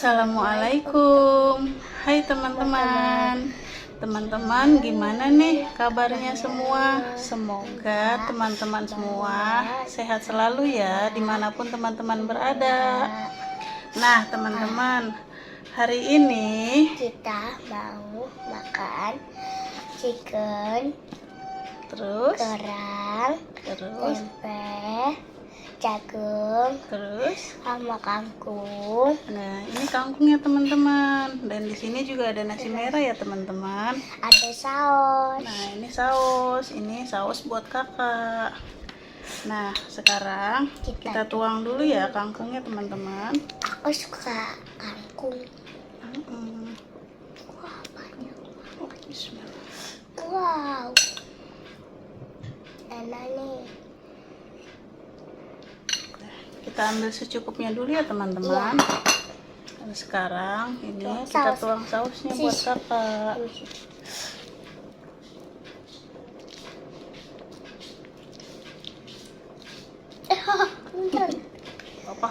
Assalamualaikum. Hai teman-teman. Teman-teman gimana nih kabarnya semua? Semoga teman-teman semua sehat selalu ya dimanapun teman-teman berada. Nah teman-teman, hari ini kita mau makan chicken, terus kerang, tempe, jagung, terus sama kangkung. nah ini kangkungnya teman-teman, dan di sini juga ada nasi merah ya teman-teman. Ada saus. Nah ini saus buat kakak. Nah sekarang kita tuang dulu ya kangkungnya teman-teman. Aku suka kangkung. Wah, banyak. Bismillah. Wow, enak nih. Kita ambil secukupnya dulu ya teman-teman. Dan sekarang ini kita tuang sausnya buat kakak. Apa?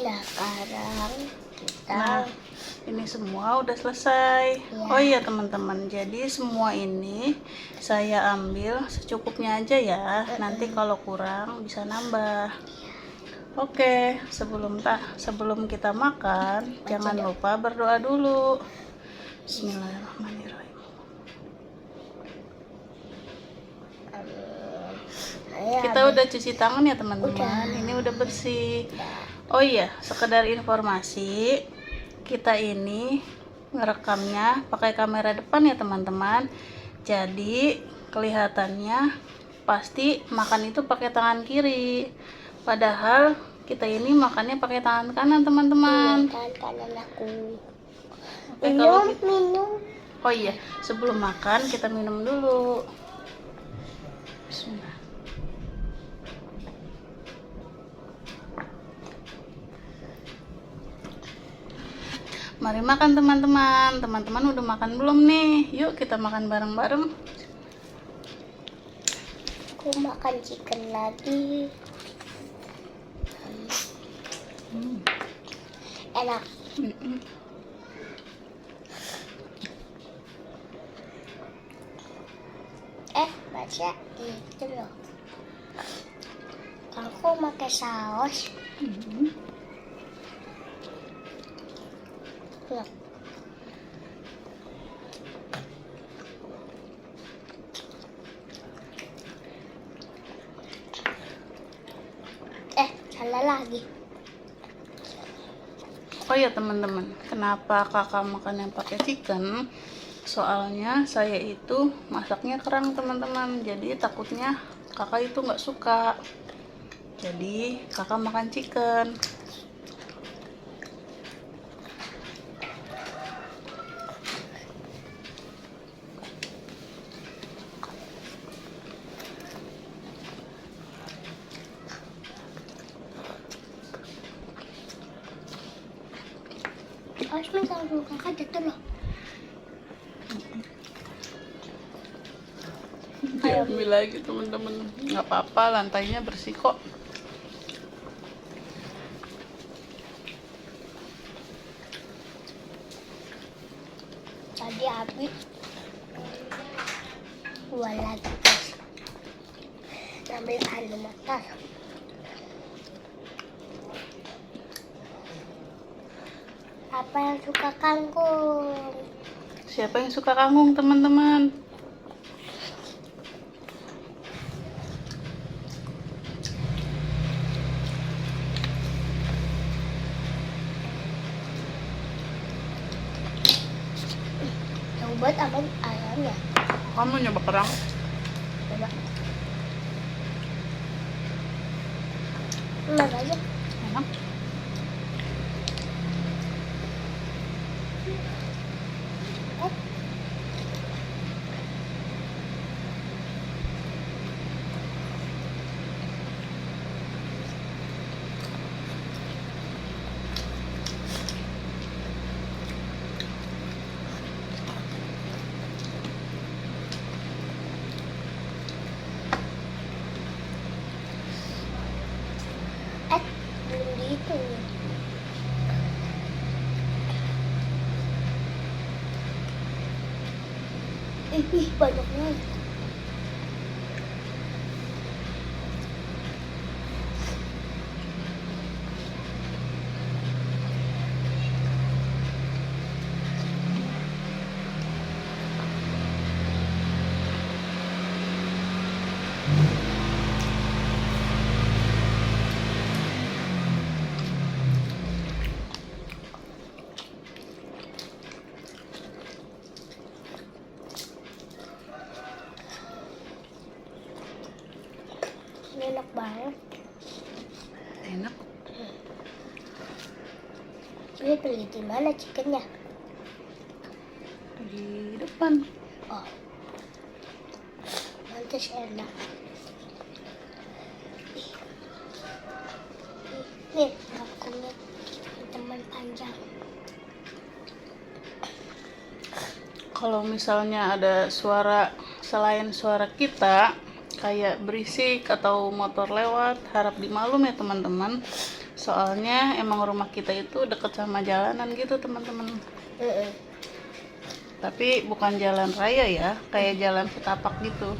Nah, sekarang kita Nah, ini semua udah selesai. Oh iya teman-teman, jadi semua ini saya ambil secukupnya aja ya. Nanti kalau kurang bisa nambah. Oke, sebelum kita makan, jangan lupa berdoa dulu. Bismillahirrahmanirrahim. Kita udah cuci tangan ya teman-teman. Ini udah bersih. Oh iya, sekedar informasi, kita ini ngerekamnya pakai kamera depan ya teman-teman. Jadi kelihatannya pasti makan itu pakai tangan kiri. Padahal kita ini makannya pakai tangan kanan teman-teman. tangan kanan aku. Oke, kalau gitu. Minum. Oh iya, sebelum makan kita minum dulu. Bismillah. Mari makan teman-teman. Teman-teman udah makan belum nih? Yuk kita makan bareng-bareng. Aku makan chicken lagi. Enak. Baca itu loh. Aku pakai saus. Loh. Salah lagi. Oh ya teman-teman, kenapa kakak makan yang pakai chicken? Soalnya saya itu masaknya kerang teman-teman, jadi takutnya kakak itu nggak suka. Jadi kakak makan chicken. Harus minta dulu kakak jatuh loh. Diambil lagi teman-teman, nggak apa-apa, lantainya bersih kok. Tadi habis dua lagi guys. Ambil air motor. Apa yang suka kangkung? Siapa yang suka kangkung teman-teman? Buat abang ayam ya? Kamu nyoba kerang? Coba. Enak aja. Enak. Ih, banyaknya. Ini enak banget. Enak. Ini beli di mana chickennya? Di depan. Oh, mantis enak. Nih, kangkungnya teman panjang. Kalau misalnya ada suara selain suara kita, kayak berisik atau motor lewat, harap dimaklum ya teman-teman. Soalnya emang rumah kita itu deket sama jalanan gitu teman-teman. Tapi bukan jalan raya ya, kayak jalan setapak gitu.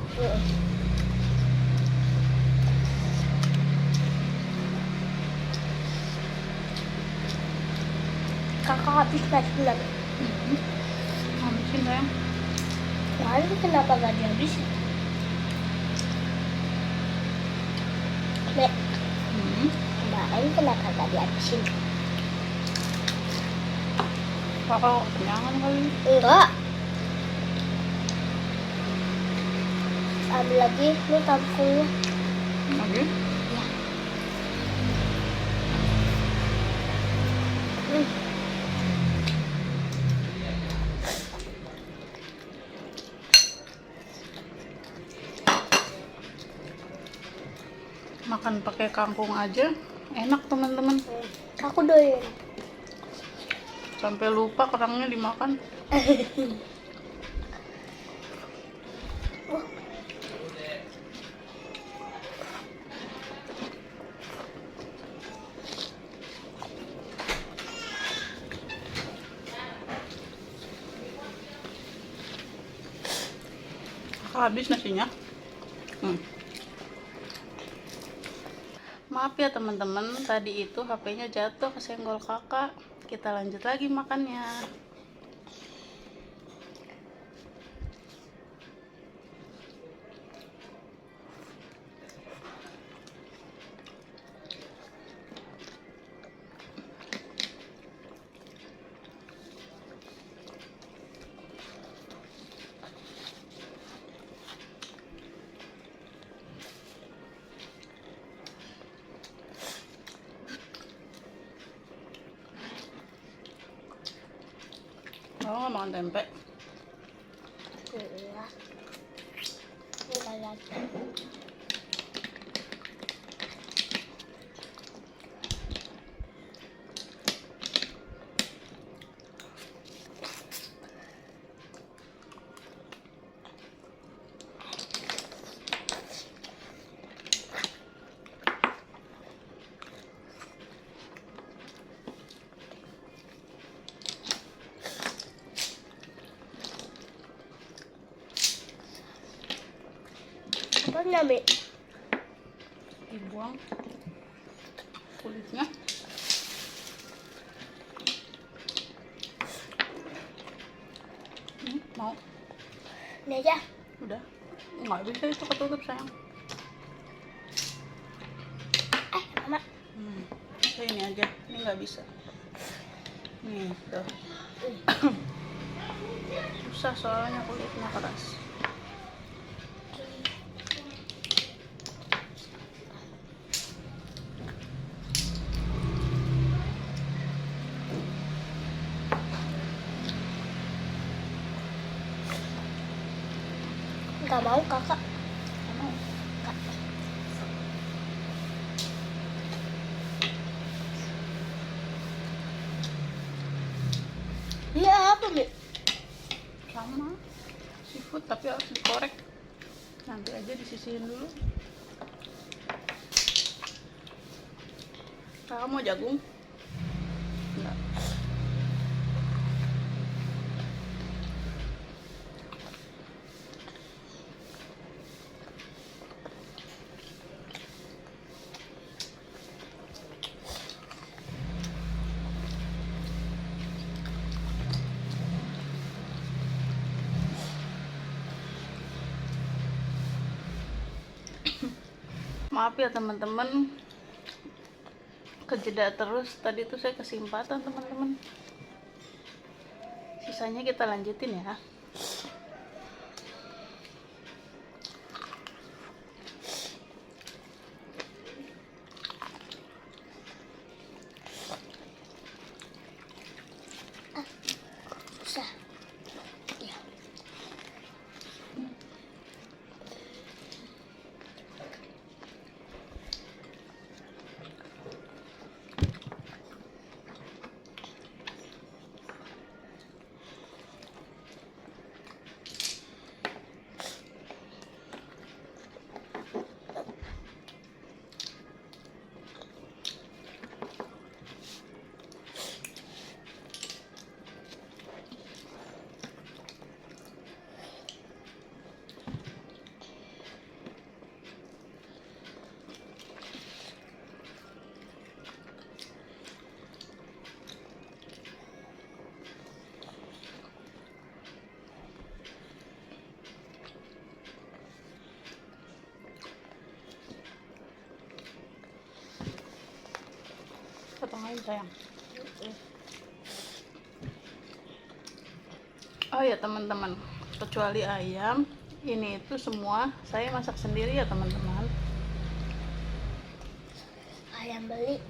Kakak habis nasi belum? Habisin sayang. Kemarin kenapa gak dihabisin? Nek, kemarin kenapa gak dihabisin? Kakak kenyangan kali. Enggak. Ambil lagi, ini kangkungnya. Lagi? Ya. Makan pakai kangkung aja enak teman-teman. Aku doyan. Sampai lupa kerangnya dimakan. Habis nasinya. Maaf ya teman-teman, tadi itu HP-nya jatuh kesenggol kakak. Kita lanjut lagi makannya. Kalau nggak makan tempe. Iya. Enggak lagi. Apa namanya? Dibuang kulitnya. Mau? Ini aja. Udah. Nggak bisa itu ketutup sayang. Mama. Udah ini aja. Ini nggak bisa. Nih, tuh. Susah soalnya kulitnya keras. Enggak mau kakak. Mau? Iya apa, Mi? Sama seafood tapi harus dikorek. Nanti aja disisihin dulu. Kakak mau jagung? Enggak. Maaf ya teman-teman, kejeda terus. Tadi tuh saya kesempatan teman-teman. Sisanya kita lanjutin ya. Susah. Ya. Potong aja sayang. Oh ya teman-teman, kecuali ayam, ini itu semua saya masak sendiri ya teman-teman. Ayam beli.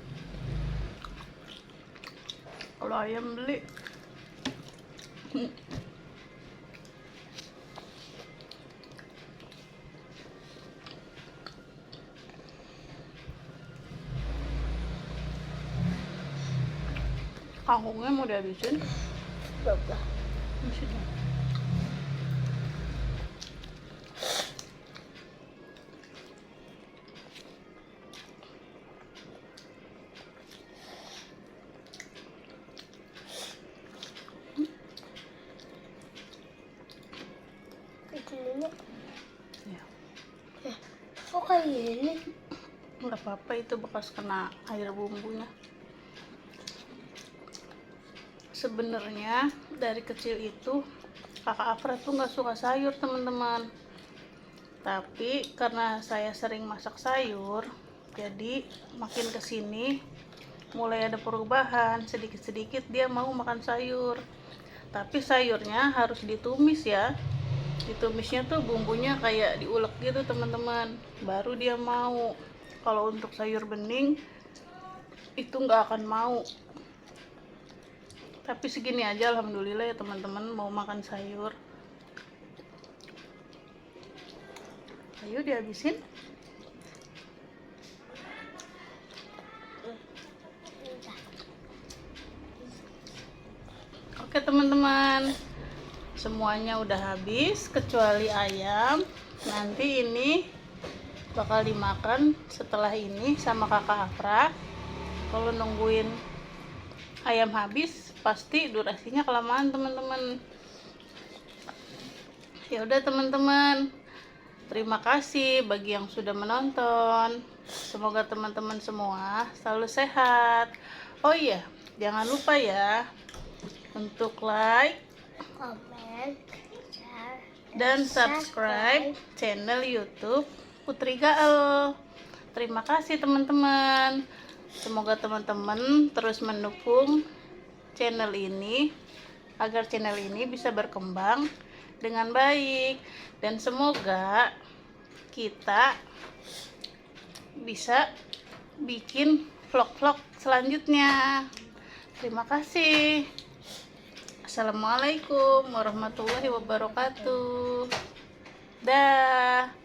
Kalau ayam beli kangkungnya mau dihabisin. Berapa? Habisin ya. Ini. Ya. Kok kayak gini? Nggak apa-apa, itu bekas kena air bumbunya. Sebenarnya dari kecil itu kakak Afra tuh nggak suka sayur teman-teman, tapi karena saya sering masak sayur, jadi makin kesini mulai ada perubahan. Sedikit-sedikit dia mau makan sayur, tapi sayurnya harus ditumis ya. Ditumisnya tuh bumbunya kayak diulek gitu teman-teman, baru dia mau. Kalau untuk sayur bening itu nggak akan mau. Tapi segini aja alhamdulillah ya teman-teman, mau makan sayur. Ayo dihabisin. Oke teman-teman, semuanya udah habis kecuali ayam. Nanti ini bakal dimakan setelah ini sama kakak Afra. Kalau nungguin ayam habis pasti durasinya kelamaan teman-teman. Ya udah teman-teman, terima kasih bagi yang sudah menonton. Semoga teman-teman semua selalu sehat. Oh iya, jangan lupa ya untuk like, Komen, share, dan subscribe channel YouTube Putri Gael. Terima kasih teman-teman. Semoga teman-teman terus mendukung channel ini agar channel ini bisa berkembang dengan baik, dan semoga kita bisa bikin vlog-vlog selanjutnya. Terima kasih. Assalamualaikum warahmatullahi wabarakatuh. Dah.